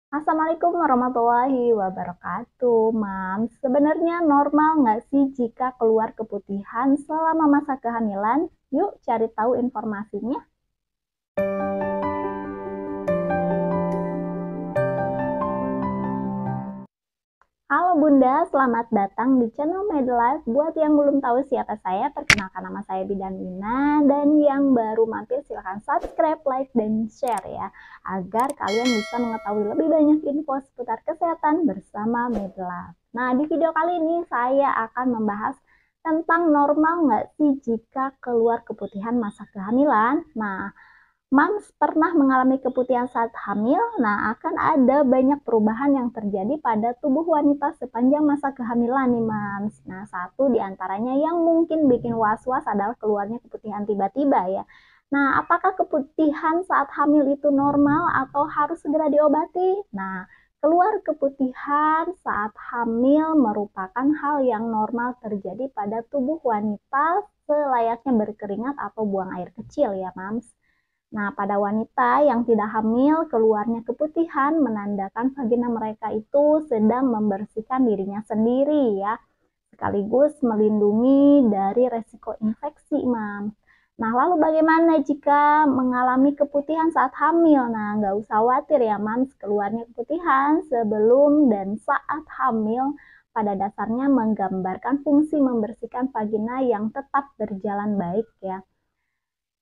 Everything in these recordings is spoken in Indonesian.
Assalamualaikum warahmatullahi wabarakatuh, Mam. Sebenarnya normal nggak sih jika keluar keputihan selama masa kehamilan? Yuk cari tahu informasinya. Halo Bunda, selamat datang di channel Medlife. Buat yang belum tahu siapa saya, perkenalkan nama saya Bidan Wina. Dan yang baru mampir silahkan subscribe, like, dan share ya. Agar kalian bisa mengetahui lebih banyak info seputar kesehatan bersama Medlife. Nah, di video kali ini saya akan membahas tentang normal nggak sih jika keluar keputihan masa kehamilan. Nah, Mams pernah mengalami keputihan saat hamil. Nah, akan ada banyak perubahan yang terjadi pada tubuh wanita sepanjang masa kehamilan nih, Mams. Nah, satu di antaranya yang mungkin bikin was-was adalah keluarnya keputihan tiba-tiba ya. Nah, apakah keputihan saat hamil itu normal atau harus segera diobati? Nah, keluar keputihan saat hamil merupakan hal yang normal terjadi pada tubuh wanita selayaknya berkeringat atau buang air kecil ya, Mams. Nah, pada wanita yang tidak hamil, keluarnya keputihan menandakan vagina mereka itu sedang membersihkan dirinya sendiri ya, sekaligus melindungi dari resiko infeksi, Mam. Nah, lalu bagaimana jika mengalami keputihan saat hamil? Nah, nggak usah khawatir ya, Mams. Keluarnya keputihan sebelum dan saat hamil pada dasarnya menggambarkan fungsi membersihkan vagina yang tetap berjalan baik ya.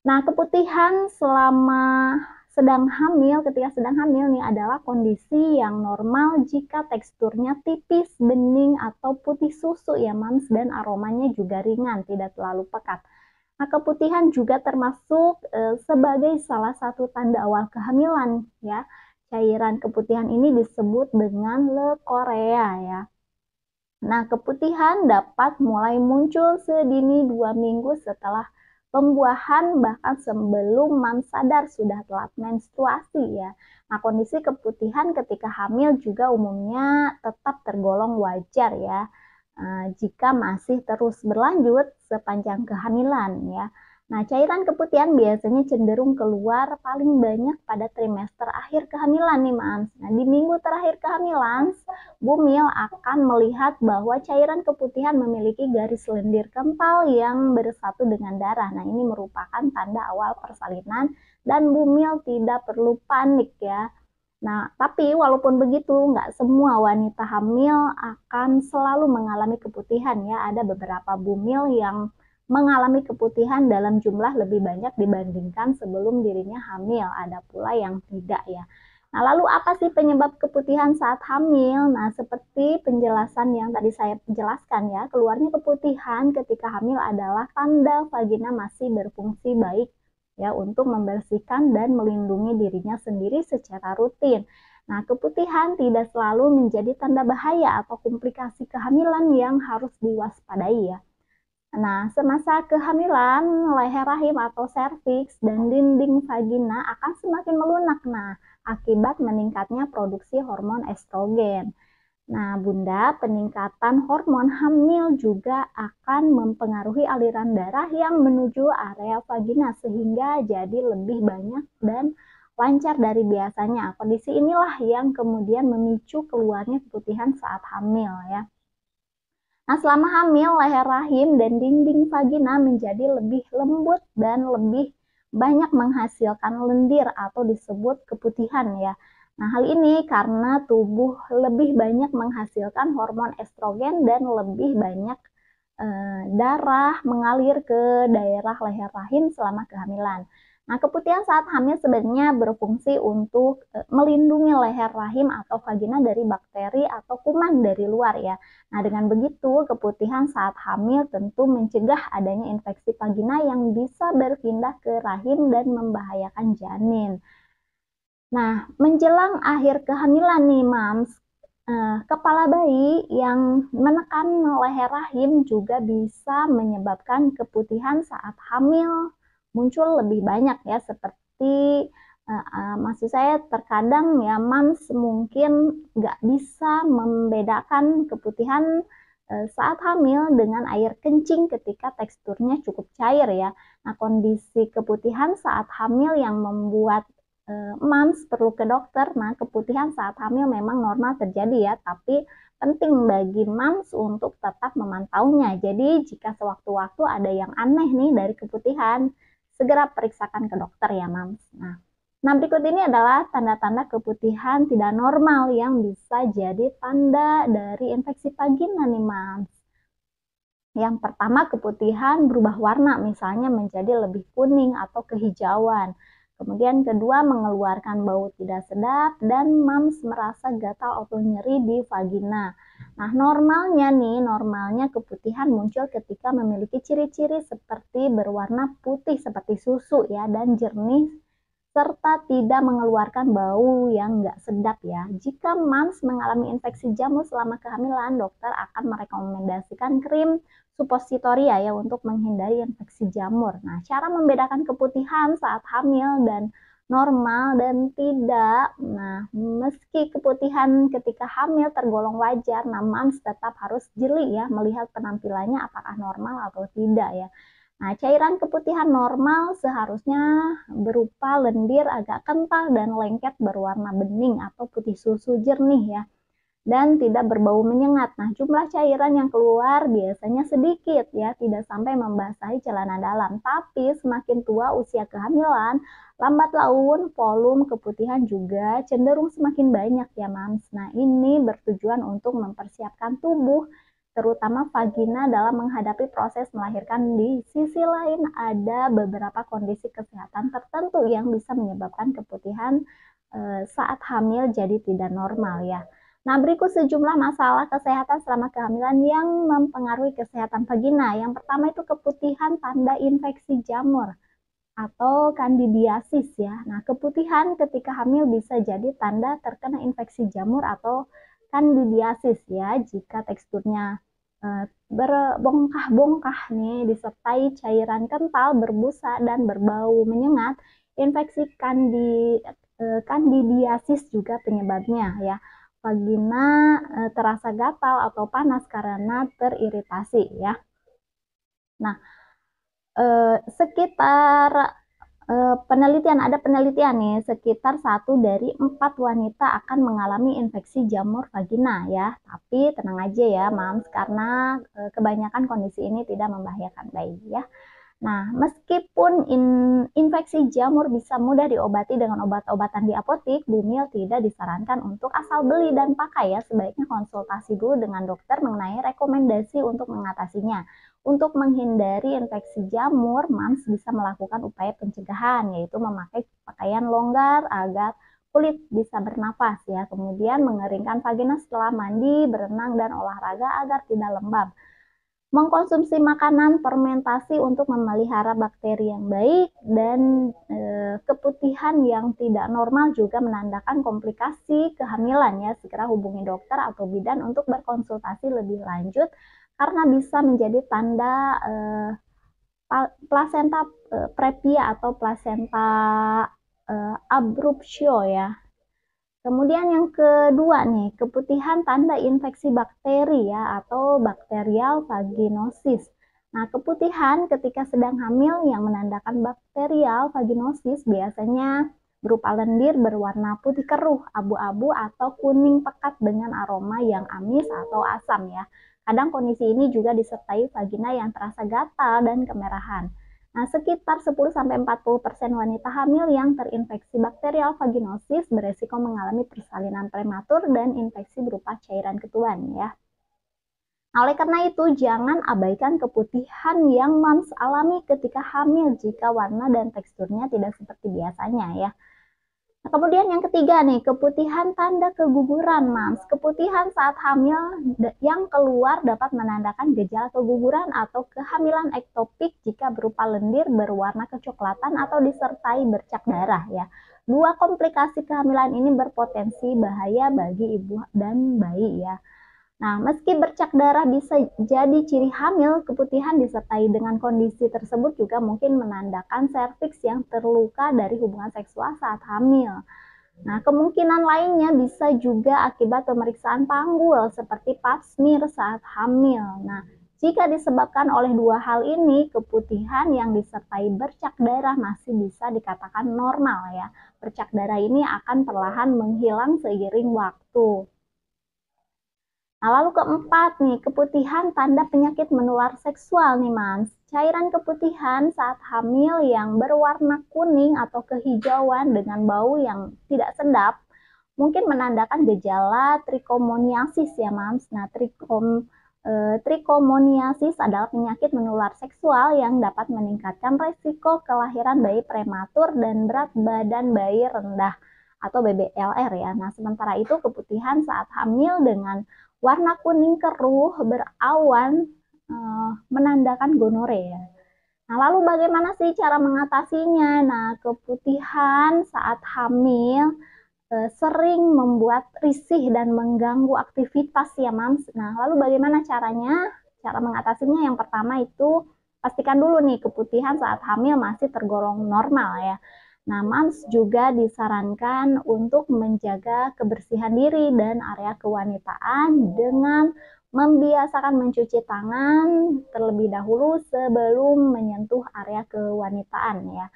Nah, keputihan selama sedang hamil, ketika sedang hamil nih adalah kondisi yang normal jika teksturnya tipis, bening, atau putih susu ya Mams, dan aromanya juga ringan, tidak terlalu pekat. Nah, keputihan juga termasuk sebagai salah satu tanda awal kehamilan ya. Cairan keputihan ini disebut dengan leukorea ya. Nah, keputihan dapat mulai muncul sedini 2 minggu setelah pembuahan, bahkan sebelum mams sadar sudah telat menstruasi ya. Nah, kondisi keputihan ketika hamil juga umumnya tetap tergolong wajar ya, jika masih terus berlanjut sepanjang kehamilan ya. Nah, cairan keputihan biasanya cenderung keluar paling banyak pada trimester akhir kehamilan nih, Mams. Nah, di minggu terakhir kehamilan, Bumil akan melihat bahwa cairan keputihan memiliki garis lendir kental yang bersatu dengan darah. Nah, ini merupakan tanda awal persalinan dan Bumil tidak perlu panik ya. Nah, tapi walaupun begitu, nggak semua wanita hamil akan selalu mengalami keputihan ya. Ada beberapa bumil yang mengalami keputihan dalam jumlah lebih banyak dibandingkan sebelum dirinya hamil. Ada pula yang tidak ya. Nah, lalu apa sih penyebab keputihan saat hamil? Nah, seperti penjelasan yang tadi saya jelaskan ya, keluarnya keputihan ketika hamil adalah tanda vagina masih berfungsi baik ya untuk membersihkan dan melindungi dirinya sendiri secara rutin. Nah, keputihan tidak selalu menjadi tanda bahaya atau komplikasi kehamilan yang harus diwaspadai ya. Nah, semasa kehamilan, leher rahim atau serviks dan dinding vagina akan semakin melunak. Nah, akibat meningkatnya produksi hormon estrogen. Nah, Bunda, peningkatan hormon hamil juga akan mempengaruhi aliran darah yang menuju area vagina sehingga jadi lebih banyak dan lancar dari biasanya. Kondisi inilah yang kemudian memicu keluarnya keputihan saat hamil ya. Nah, selama hamil, leher rahim dan dinding vagina menjadi lebih lembut dan lebih banyak menghasilkan lendir atau disebut keputihan ya. Nah, hal ini karena tubuh lebih banyak menghasilkan hormon estrogen dan lebih banyak darah mengalir ke daerah leher rahim selama kehamilan. Nah, keputihan saat hamil sebenarnya berfungsi untuk melindungi leher rahim atau vagina dari bakteri atau kuman dari luar ya. Nah, dengan begitu keputihan saat hamil tentu mencegah adanya infeksi vagina yang bisa berpindah ke rahim dan membahayakan janin. Nah, menjelang akhir kehamilan nih, Mams, kepala bayi yang menekan leher rahim juga bisa menyebabkan keputihan saat hamil muncul lebih banyak ya, seperti maksud saya terkadang ya mams mungkin nggak bisa membedakan keputihan saat hamil dengan air kencing ketika teksturnya cukup cair ya. Nah, kondisi keputihan saat hamil yang membuat moms perlu ke dokter. Nah, keputihan saat hamil memang normal terjadi ya, tapi penting bagi moms untuk tetap memantaunya. Jadi, jika sewaktu-waktu ada yang aneh nih dari keputihan, segera periksakan ke dokter ya, moms. Nah, berikut ini adalah tanda-tanda keputihan tidak normal yang bisa jadi tanda dari infeksi vagina nih, moms. Yang pertama, keputihan berubah warna, misalnya menjadi lebih kuning atau kehijauan. Kemudian kedua, mengeluarkan bau tidak sedap dan moms merasa gatal atau nyeri di vagina. Nah, normalnya keputihan muncul ketika memiliki ciri-ciri seperti berwarna putih seperti susu ya dan jernih serta tidak mengeluarkan bau yang nggak sedap ya. Jika moms mengalami infeksi jamur selama kehamilan, dokter akan merekomendasikan krim suppositoria ya untuk menghindari infeksi jamur. Nah, cara membedakan keputihan saat hamil dan normal dan tidak. Nah, meski keputihan ketika hamil tergolong wajar, nah moms tetap harus jeli ya melihat penampilannya apakah normal atau tidak ya. Nah, cairan keputihan normal seharusnya berupa lendir agak kental dan lengket berwarna bening atau putih susu jernih ya, dan tidak berbau menyengat. Nah, jumlah cairan yang keluar biasanya sedikit ya, tidak sampai membasahi celana dalam. Tapi semakin tua usia kehamilan, lambat laun volume keputihan juga cenderung semakin banyak ya, Mams. Nah, ini bertujuan untuk mempersiapkan tubuh terutama vagina dalam menghadapi proses melahirkan. Di sisi lain ada beberapa kondisi kesehatan tertentu yang bisa menyebabkan keputihan saat hamil jadi tidak normal ya. Nah, berikut sejumlah masalah kesehatan selama kehamilan yang mempengaruhi kesehatan vagina. Yang pertama itu keputihan tanda infeksi jamur atau kandidiasis ya. Nah, keputihan ketika hamil bisa jadi tanda terkena infeksi jamur atau kandidiasis ya jika teksturnya berbongkah-bongkah nih disertai cairan kental, berbusa dan berbau menyengat. Infeksi kandidiasis juga penyebabnya ya. Vagina terasa gatal atau panas karena teriritasi ya. Nah, sekitar ada penelitian nih, sekitar 1 dari 4 wanita akan mengalami infeksi jamur vagina ya. Tapi tenang aja ya, Mams, karena kebanyakan kondisi ini tidak membahayakan bayi ya. Nah, meskipun infeksi jamur bisa mudah diobati dengan obat-obatan di apotik, Bumil tidak disarankan untuk asal beli dan pakai ya. Sebaiknya konsultasi dulu dengan dokter mengenai rekomendasi untuk mengatasinya. Untuk menghindari infeksi jamur, Mams bisa melakukan upaya pencegahan, yaitu memakai pakaian longgar agar kulit bisa bernafas ya. Kemudian mengeringkan vagina setelah mandi, berenang, dan olahraga agar tidak lembab. Mengkonsumsi makanan fermentasi untuk memelihara bakteri yang baik, dan keputihan yang tidak normal juga menandakan komplikasi kehamilan ya. Segera hubungi dokter atau bidan untuk berkonsultasi lebih lanjut karena bisa menjadi tanda placenta previa atau placenta abruptio ya. Kemudian yang kedua nih, keputihan tanda infeksi bakteri ya atau bakterial vaginosis. Nah, keputihan ketika sedang hamil yang menandakan bakterial vaginosis biasanya berupa lendir berwarna putih keruh, abu-abu atau kuning pekat dengan aroma yang amis atau asam ya. Kadang kondisi ini juga disertai vagina yang terasa gatal dan kemerahan. Nah, sekitar 10-40% wanita hamil yang terinfeksi bakterial vaginosis beresiko mengalami persalinan prematur dan infeksi berupa cairan ketuban ya. Nah, oleh karena itu, jangan abaikan keputihan yang Mams alami ketika hamil jika warna dan teksturnya tidak seperti biasanya ya. Nah, kemudian yang ketiga nih, keputihan tanda keguguran, Mams. Keputihan saat hamil yang keluar dapat menandakan gejala keguguran atau kehamilan ektopik jika berupa lendir berwarna kecoklatan atau disertai bercak darah ya. Dua komplikasi kehamilan ini berpotensi bahaya bagi ibu dan bayi ya. Nah, meski bercak darah bisa jadi ciri hamil, keputihan disertai dengan kondisi tersebut juga mungkin menandakan serviks yang terluka dari hubungan seksual saat hamil. Nah, kemungkinan lainnya bisa juga akibat pemeriksaan panggul seperti pap smear saat hamil. Nah, Jika disebabkan oleh dua hal ini, keputihan yang disertai bercak darah masih bisa dikatakan normal ya. Bercak darah ini akan perlahan menghilang seiring waktu. Nah, lalu keempat nih, keputihan tanda penyakit menular seksual nih, Mams. Cairan keputihan saat hamil yang berwarna kuning atau kehijauan dengan bau yang tidak sedap mungkin menandakan gejala trichomoniasis ya, Mams. Nah, trichomoniasis adalah penyakit menular seksual yang dapat meningkatkan resiko kelahiran bayi prematur dan berat badan bayi rendah atau BBLR ya. Nah, sementara itu keputihan saat hamil dengan warna kuning keruh berawan menandakan gonore ya. Nah, lalu bagaimana sih cara mengatasinya? Nah, keputihan saat hamil sering membuat risih dan mengganggu aktivitas ya, Mams. Nah, lalu bagaimana caranya? Cara mengatasinya yang pertama itu pastikan dulu nih keputihan saat hamil masih tergolong normal ya. Nah, Mams juga disarankan untuk menjaga kebersihan diri dan area kewanitaan dengan membiasakan mencuci tangan terlebih dahulu sebelum menyentuh area kewanitaan ya.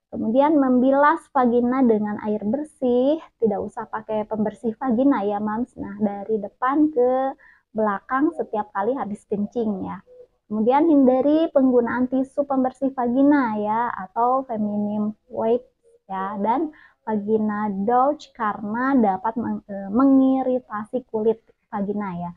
Kemudian membilas vagina dengan air bersih, tidak usah pakai pembersih vagina ya, Mams. Nah, dari depan ke belakang setiap kali habis kencing ya. Kemudian hindari penggunaan tisu pembersih vagina ya atau feminine wipe ya, dan vagina douche karena dapat mengiritasi kulit vagina ya.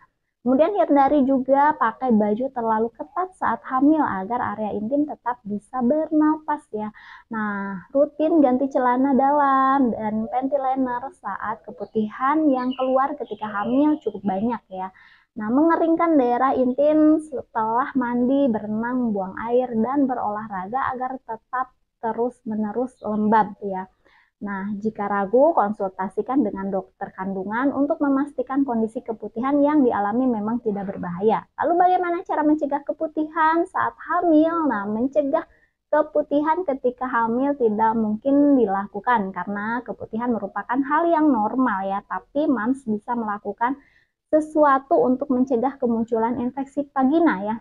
Kemudian hindari juga pakai baju terlalu ketat saat hamil agar area intim tetap bisa bernafas ya. Nah, rutin ganti celana dalam dan panty liner saat keputihan yang keluar ketika hamil cukup banyak ya. Nah, mengeringkan daerah intim setelah mandi, berenang, buang air, dan berolahraga agar tetap terus-menerus lembab ya. Nah, jika ragu, konsultasikan dengan dokter kandungan untuk memastikan kondisi keputihan yang dialami memang tidak berbahaya. Lalu bagaimana cara mencegah keputihan saat hamil? Nah, mencegah keputihan ketika hamil tidak mungkin dilakukan karena keputihan merupakan hal yang normal ya, tapi Mams bisa melakukan sesuatu untuk mencegah kemunculan infeksi vagina ya.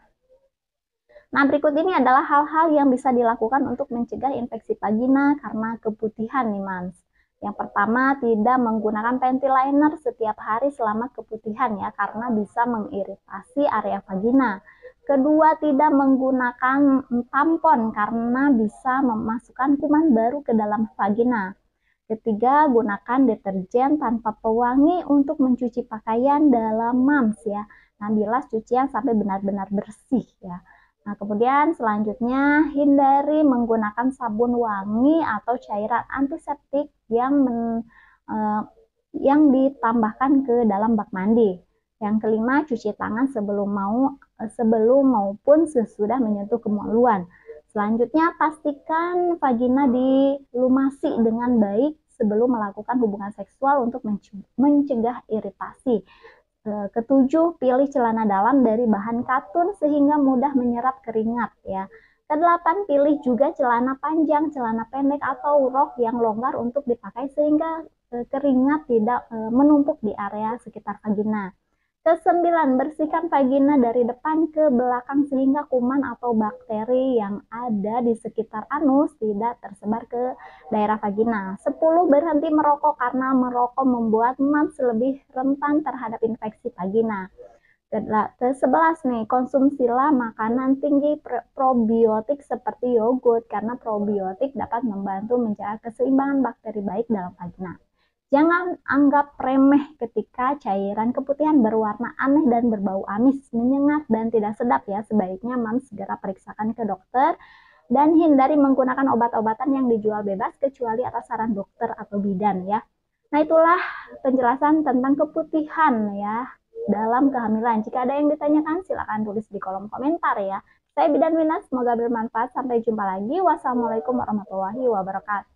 Nah, berikut ini adalah hal-hal yang bisa dilakukan untuk mencegah infeksi vagina karena keputihan nih, Mams. Yang pertama, tidak menggunakan panty liner setiap hari selama keputihan ya, karena bisa mengiritasi area vagina. Kedua, tidak menggunakan tampon karena bisa memasukkan kuman baru ke dalam vagina. Ketiga, gunakan deterjen tanpa pewangi untuk mencuci pakaian dalam Mams ya. Nah, bilas cucian sampai benar-benar bersih ya. Nah, kemudian selanjutnya hindari menggunakan sabun wangi atau cairan antiseptik yang ditambahkan ke dalam bak mandi. Yang kelima, cuci tangan sebelum maupun sesudah menyentuh kemaluan. Selanjutnya, pastikan vagina dilumasi dengan baik sebelum melakukan hubungan seksual untuk mencegah iritasi. Ketujuh, pilih celana dalam dari bahan katun sehingga mudah menyerap keringat ya. Kedelapan, pilih juga celana panjang, celana pendek atau rok yang longgar untuk dipakai sehingga keringat tidak menumpuk di area sekitar vagina. Kesembilan, bersihkan vagina dari depan ke belakang sehingga kuman atau bakteri yang ada di sekitar anus tidak tersebar ke daerah vagina. 10, berhenti merokok karena merokok membuat Mams lebih rentan terhadap infeksi vagina. Ke-11 nih, konsumsilah makanan tinggi probiotik seperti yogurt karena probiotik dapat membantu menjaga keseimbangan bakteri baik dalam vagina. Jangan anggap remeh ketika cairan keputihan berwarna aneh dan berbau amis, menyengat, dan tidak sedap ya. Sebaiknya Mams segera periksakan ke dokter dan hindari menggunakan obat-obatan yang dijual bebas kecuali atas saran dokter atau bidan ya. Nah, itulah penjelasan tentang keputihan ya dalam kehamilan. Jika ada yang ditanyakan silakan tulis di kolom komentar ya. Saya Bidan Wina, semoga bermanfaat. Sampai jumpa lagi. Wassalamualaikum warahmatullahi wabarakatuh.